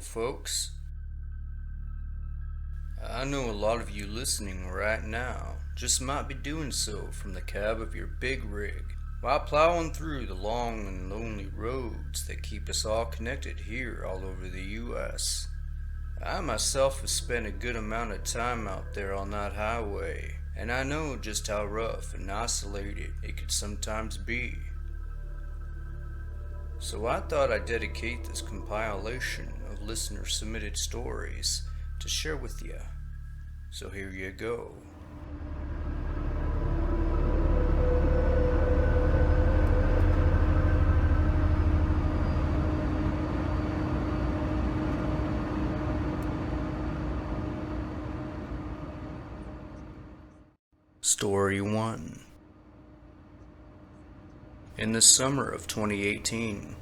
folks. I know a lot of you listening right now just might be doing so from the cab of your big rig while plowing through the long and lonely roads that keep us all connected here all over the U.S. I myself have spent a good amount of time out there on that highway, and I know just how rough and isolated it could sometimes be. So I thought I'd dedicate this compilation of listener-submitted stories to share with you. So here you go. Story 1. In the summer of 2018,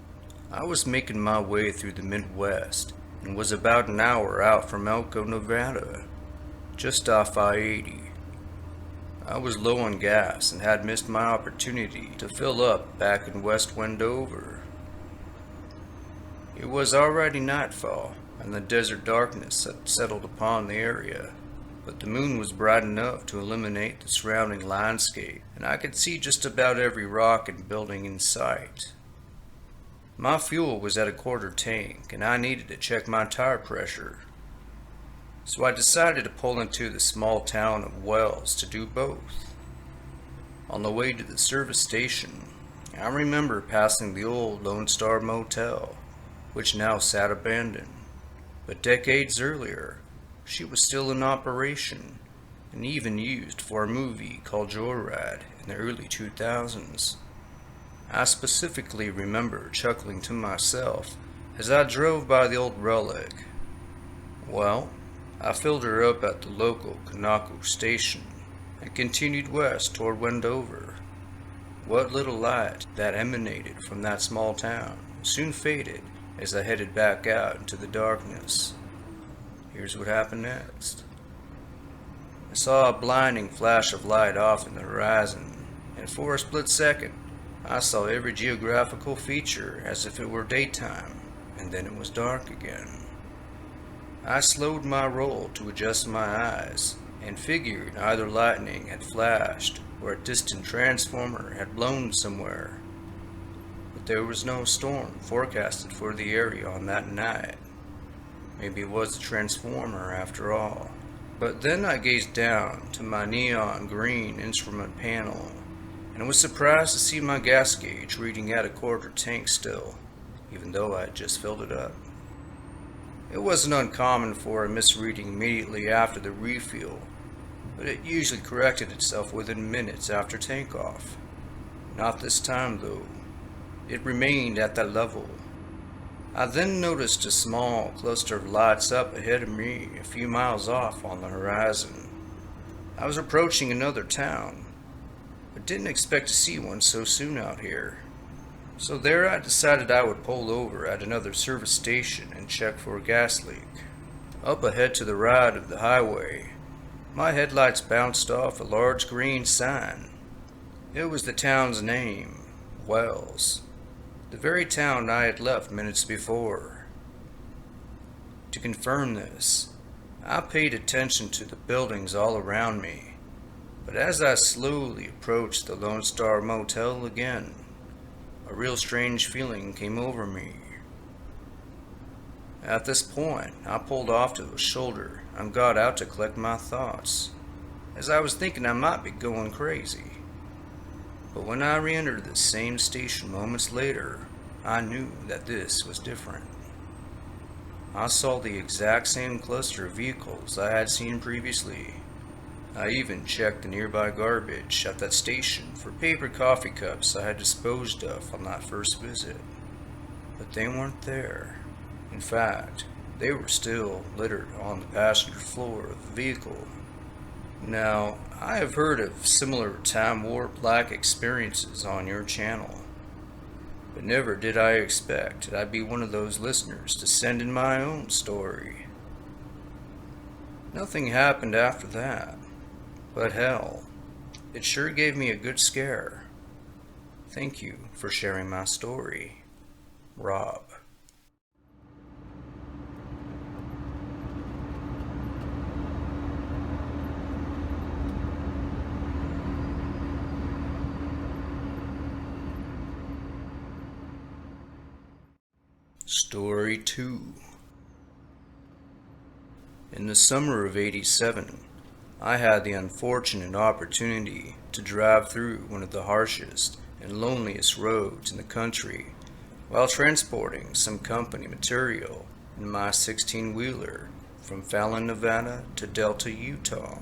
I was making my way through the Midwest and was about an hour out from Elko, Nevada, just off I-80. I was low on gas and had missed my opportunity to fill up back in West Wendover. It was already nightfall, and the desert darkness had settled upon the area, but the moon was bright enough to illuminate the surrounding landscape, and I could see just about every rock and building in sight. My fuel was at a quarter tank, and I needed to check my tire pressure. So I decided to pull into the small town of Wells to do both. On the way to the service station, I remember passing the old Lone Star Motel, which now sat abandoned. But decades earlier, she was still in operation, and even used for a movie called Joyride in the early 2000s. I specifically remember chuckling to myself as I drove by the old relic. Well, I filled her up at the local Kanako station and continued west toward Wendover. What little light that emanated from that small town soon faded as I headed back out into the darkness. Here's what happened next. I saw a blinding flash of light off in the horizon, and for a split second, I saw every geographical feature as if it were daytime, and then it was dark again. I slowed my roll to adjust my eyes, and figured either lightning had flashed or a distant transformer had blown somewhere. But there was no storm forecasted for the area on that night. Maybe it was a transformer after all. But then I gazed down to my neon green instrument panel, and was surprised to see my gas gauge reading at a quarter tank still, even though I had just filled it up. It wasn't uncommon for a misreading immediately after the refuel, but it usually corrected itself within minutes after takeoff. Not this time though. It remained at that level. I then noticed a small cluster of lights up ahead of me a few miles off on the horizon. I was approaching another town, but didn't expect to see one so soon out here. So there I decided I would pull over at another service station and check for a gas leak. Up ahead to the right of the highway, my headlights bounced off a large green sign. It was the town's name, Wells, the very town I had left minutes before. To confirm this, I paid attention to the buildings all around me, but as I slowly approached the Lone Star Motel again, a real strange feeling came over me. At this point, I pulled off to the shoulder and got out to collect my thoughts, as I was thinking I might be going crazy. But when I re-entered the same station moments later, I knew that this was different. I saw the exact same cluster of vehicles I had seen previously. I even checked the nearby garbage at that station for paper coffee cups I had disposed of on that first visit. But they weren't there. In fact, they were still littered on the passenger floor of the vehicle. Now, I have heard of similar time warp-like experiences on your channel, but never did I expect that I'd be one of those listeners to send in my own story. Nothing happened after that. But hell, it sure gave me a good scare. Thank you for sharing my story, Rob. Story 2. In the summer of '87, I had the unfortunate opportunity to drive through one of the harshest and loneliest roads in the country while transporting some company material in my 16-wheeler from Fallon, Nevada to Delta, Utah.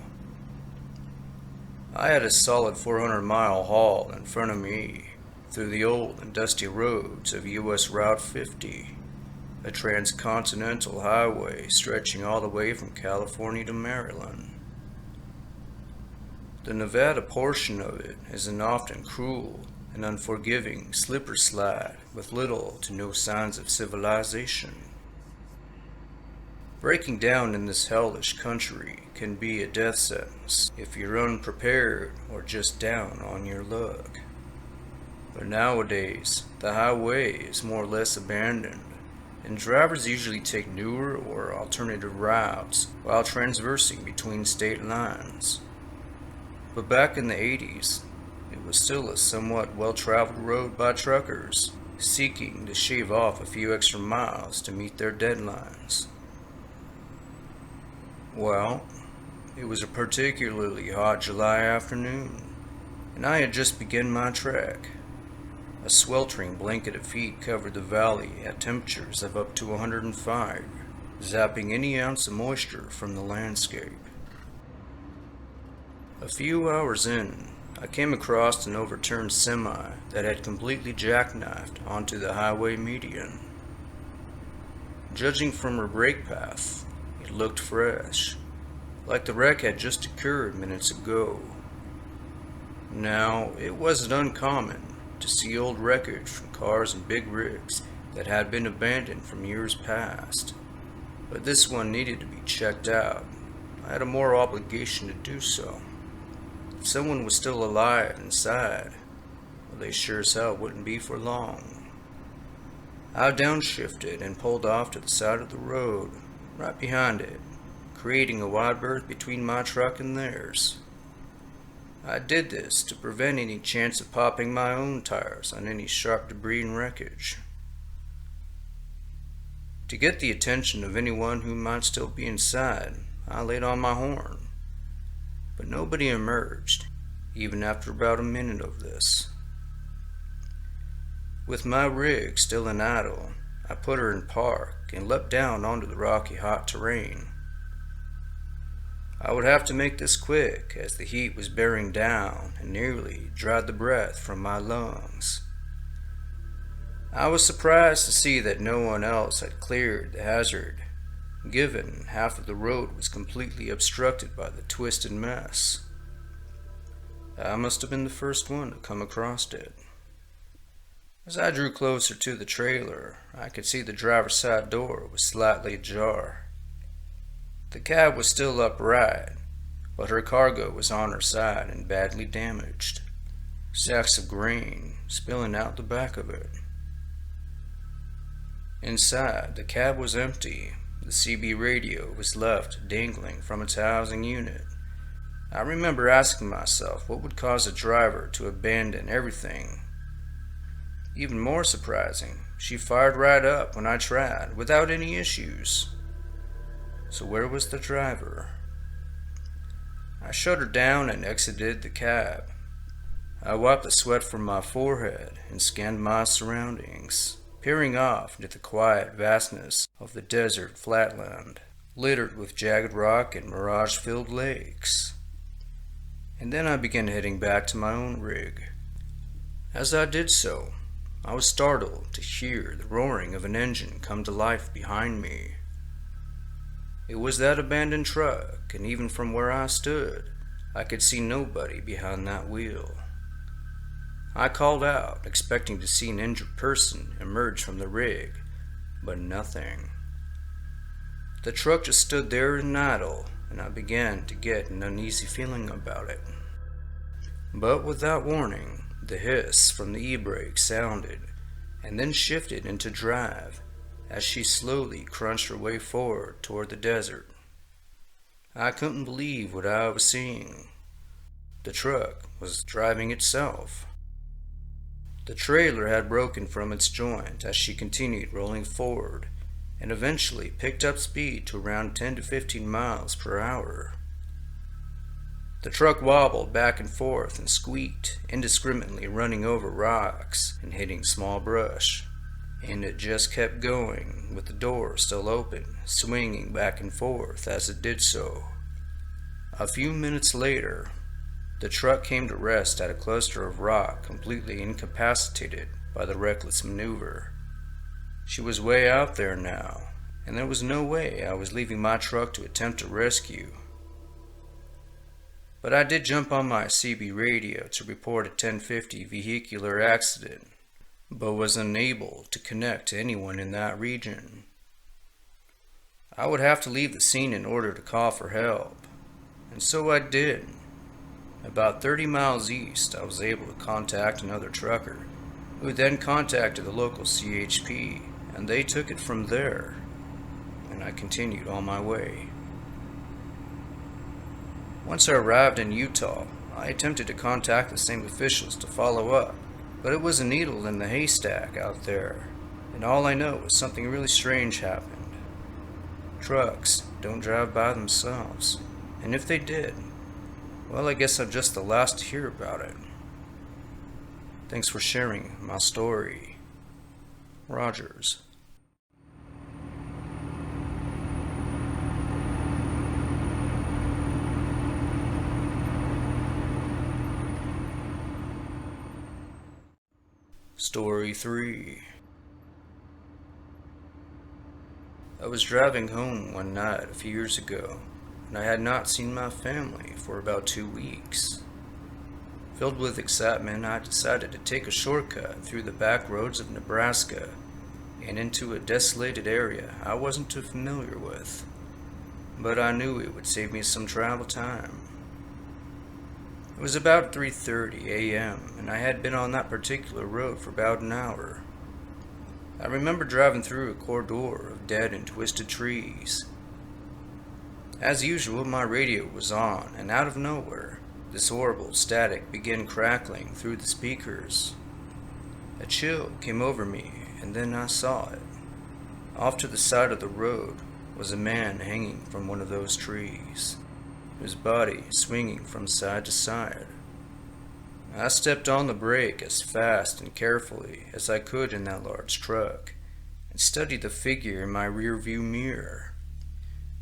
I had a solid 400-mile haul in front of me through the old and dusty roads of US Route 50, a transcontinental highway stretching all the way from California to Maryland. The Nevada portion of it is an often cruel and unforgiving slipper slide with little to no signs of civilization. Breaking down in this hellish country can be a death sentence if you're unprepared or just down on your luck. But nowadays, the highway is more or less abandoned, and drivers usually take newer or alternative routes while transversing between state lines. But back in the '80s, it was still a somewhat well-traveled road by truckers seeking to shave off a few extra miles to meet their deadlines. Well, it was a particularly hot July afternoon, and I had just begun my trek. A sweltering blanket of heat covered the valley at temperatures of up to 105, zapping any ounce of moisture from the landscape. A few hours in, I came across an overturned semi that had completely jackknifed onto the highway median. Judging from her brake path, it looked fresh, like the wreck had just occurred minutes ago. Now, it wasn't uncommon to see old wreckage from cars and big rigs that had been abandoned from years past, but this one needed to be checked out. I had a moral obligation to do so. If someone was still alive inside, well, they sure as hell wouldn't be for long. I downshifted and pulled off to the side of the road, right behind it, creating a wide berth between my truck and theirs. I did this to prevent any chance of popping my own tires on any sharp debris and wreckage. To get the attention of anyone who might still be inside, I laid on my horn, but nobody emerged, even after about a minute of this. With my rig still in idle, I put her in park and leapt down onto the rocky hot terrain. I would have to make this quick, as the heat was bearing down and nearly dried the breath from my lungs. I was surprised to see that no one else had cleared the hazard, given half of the road was completely obstructed by the twisted mess. I must have been the first one to come across it. As I drew closer to the trailer, I could see the driver's side door was slightly ajar. The cab was still upright, but her cargo was on her side and badly damaged, sacks of grain spilling out the back of it. Inside, the cab was empty. The CB radio was left dangling from its housing unit. I remember asking myself what would cause a driver to abandon everything. Even more surprising, she fired right up when I tried, without any issues. So where was the driver? I shut her down and exited the cab. I wiped the sweat from my forehead and scanned my surroundings, peering off into the quiet vastness of the desert flatland, littered with jagged rock and mirage-filled lakes. And then I began heading back to my own rig. As I did so, I was startled to hear the roaring of an engine come to life behind me. It was that abandoned truck, and even from where I stood, I could see nobody behind that wheel. I called out, expecting to see an injured person emerge from the rig, but nothing. The truck just stood there in idle, and I began to get an uneasy feeling about it. But without warning, the hiss from the e-brake sounded, and then shifted into drive, as she slowly crunched her way forward toward the desert. I couldn't believe what I was seeing. The truck was driving itself. The trailer had broken from its joint as she continued rolling forward, and eventually picked up speed to around 10 to 15 miles per hour. The truck wobbled back and forth and squeaked, indiscriminately running over rocks and hitting small brush. And it just kept going, with the door still open, swinging back and forth as it did so. A few minutes later, the truck came to rest at a cluster of rock, completely incapacitated by the reckless maneuver. She was way out there now, and there was no way I was leaving my truck to attempt a rescue. But I did jump on my CB radio to report a 1050 vehicular accident, but was unable to connect to anyone in that region. I would have to leave the scene in order to call for help, and so I did. About 30 miles east, I was able to contact another trucker, who then contacted the local CHP, and they took it from there, and I continued on my way. Once I arrived in Utah, I attempted to contact the same officials to follow up, but it was a needle in the haystack out there, and all I know is something really strange happened. Trucks don't drive by themselves, and if they did, well, I guess I'm just the last to hear about it. Thanks for sharing my story. Rogers. Story 3. I was driving home one night a few years ago, and I had not seen my family for about 2 weeks. Filled with excitement, I decided to take a shortcut through the back roads of Nebraska and into a desolated area I wasn't too familiar with, but I knew it would save me some travel time. It was about 3:30 a.m., and I had been on that particular road for about an hour. I remember driving through a corridor of dead and twisted trees. As usual, my radio was on, and out of nowhere, this horrible static began crackling through the speakers. A chill came over me, and then I saw it. Off to the side of the road was a man hanging from one of those trees, his body swinging from side to side. I stepped on the brake as fast and carefully as I could in that large truck, and studied the figure in my rearview mirror.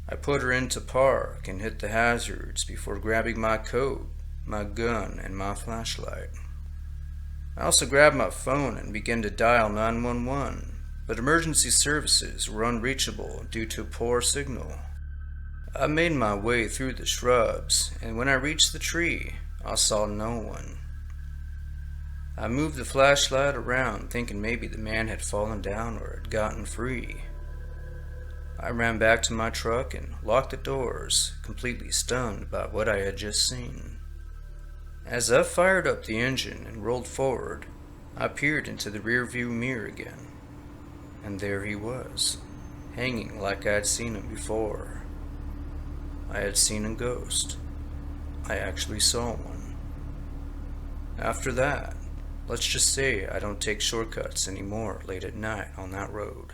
I put her into park and hit the hazards before grabbing my coat, my gun, and my flashlight. I also grabbed my phone and began to dial 911, but emergency services were unreachable due to poor signal. I made my way through the shrubs, and when I reached the tree, I saw no one. I moved the flashlight around, thinking maybe the man had fallen down or had gotten free. I ran back to my truck and locked the doors, completely stunned by what I had just seen. As I fired up the engine and rolled forward, I peered into the rearview mirror again, and there he was, hanging like I had seen him before. I had seen a ghost. I actually saw one. After that, let's just say I don't take shortcuts anymore late at night on that road.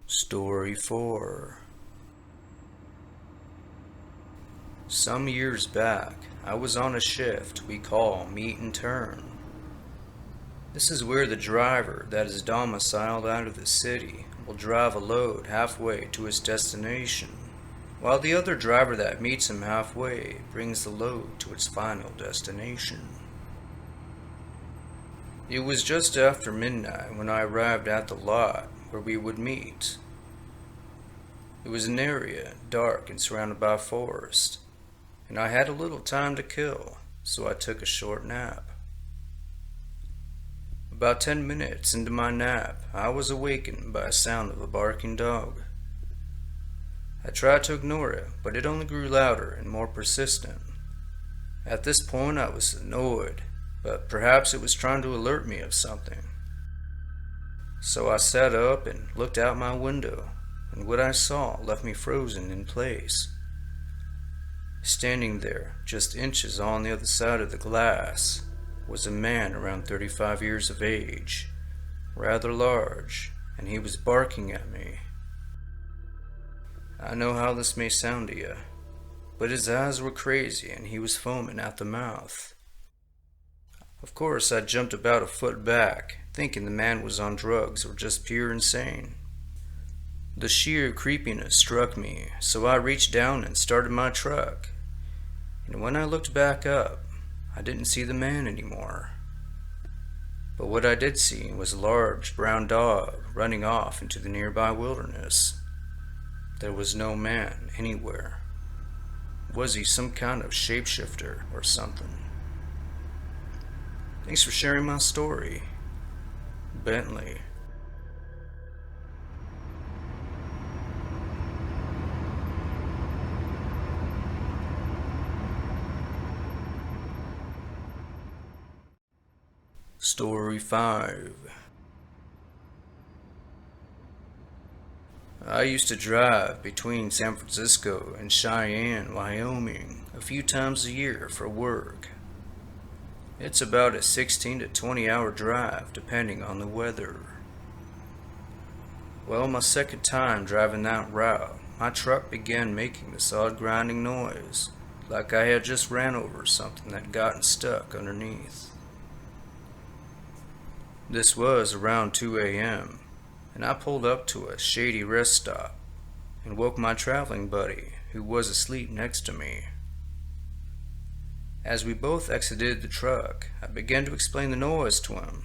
Story 4. Some years back, I was on a shift we call meet and turn. This is where the driver that is domiciled out of the city will drive a load halfway to its destination, while the other driver that meets him halfway brings the load to its final destination. It was just after midnight when I arrived at the lot where we would meet. It was an area dark and surrounded by forest, and I had a little time to kill, so I took a short nap. About 10 minutes into my nap, I was awakened by a sound of a barking dog. I tried to ignore it, but it only grew louder and more persistent. At this point I was annoyed, but perhaps it was trying to alert me of something. So I sat up and looked out my window, and what I saw left me frozen in place. Standing there, just inches on the other side of the glass, was a man around 35 years of age, rather large, and he was barking at me. I know how this may sound to you, but his eyes were crazy and he was foaming at the mouth. Of course, I jumped about a foot back, thinking the man was on drugs or just pure insane. The sheer creepiness struck me, so I reached down and started my truck. And when I looked back up, I didn't see the man anymore. But what I did see was a large brown dog running off into the nearby wilderness. There was no man anywhere. Was he some kind of shapeshifter or something? Thanks for sharing my story, Bentley. Story 5. I used to drive between San Francisco and Cheyenne, Wyoming, a few times a year for work. It's about a 16 to 20 hour drive depending on the weather. Well, my second time driving that route, my truck began making this odd grinding noise, like I had just ran over something that gotten stuck underneath. This was around 2 a.m., and I pulled up to a shady rest stop and woke my traveling buddy, who was asleep next to me. As we both exited the truck, I began to explain the noise to him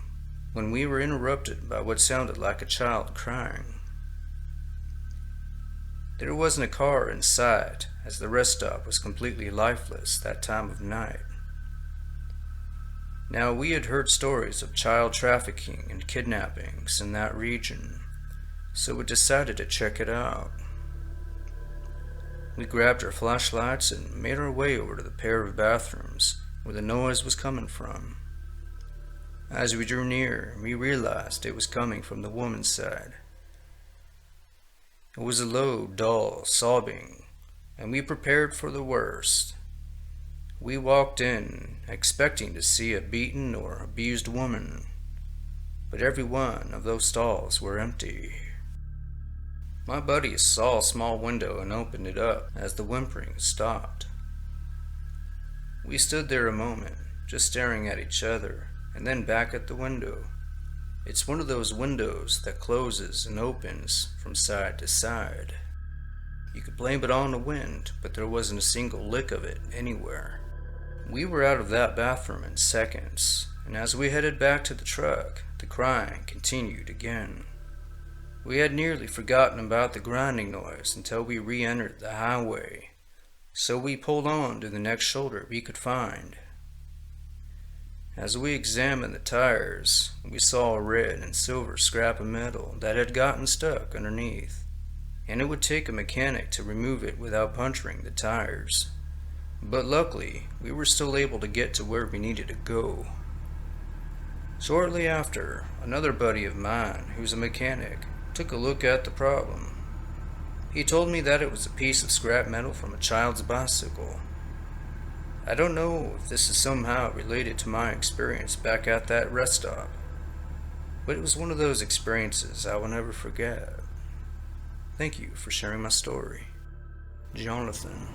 when we were interrupted by what sounded like a child crying. There wasn't a car in sight, as the rest stop was completely lifeless that time of night. Now, we had heard stories of child trafficking and kidnappings in that region, so we decided to check it out. We grabbed our flashlights and made our way over to the pair of bathrooms where the noise was coming from. As we drew near, we realized it was coming from the woman's side. It was a low, dull sobbing, and we prepared for the worst. We walked in, expecting to see a beaten or abused woman, but every one of those stalls were empty. My buddy saw a small window and opened it up as the whimpering stopped. We stood there a moment, just staring at each other, and then back at the window. It's one of those windows that closes and opens from side to side. You could blame it on the wind, but there wasn't a single lick of it anywhere. We were out of that bathroom in seconds, and as we headed back to the truck, the crying continued again. We had nearly forgotten about the grinding noise until we re-entered the highway, so we pulled on to the next shoulder we could find. As we examined the tires, we saw a red and silver scrap of metal that had gotten stuck underneath, and it would take a mechanic to remove it without puncturing the tires. But luckily, we were still able to get to where we needed to go. Shortly after, another buddy of mine, who's a mechanic, took a look at the problem. He told me that it was a piece of scrap metal from a child's bicycle. I don't know if this is somehow related to my experience back at that rest stop, but it was one of those experiences I will never forget. Thank you for sharing my story. Jonathan.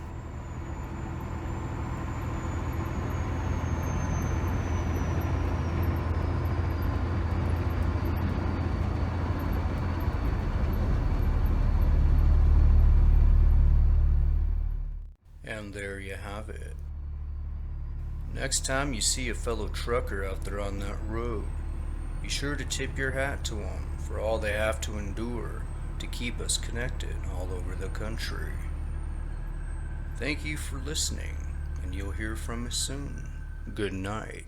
And there you have it. Next time you see a fellow trucker out there on that road, be sure to tip your hat to them for all they have to endure to keep us connected all over the country. Thank you for listening, and you'll hear from us soon. Good night.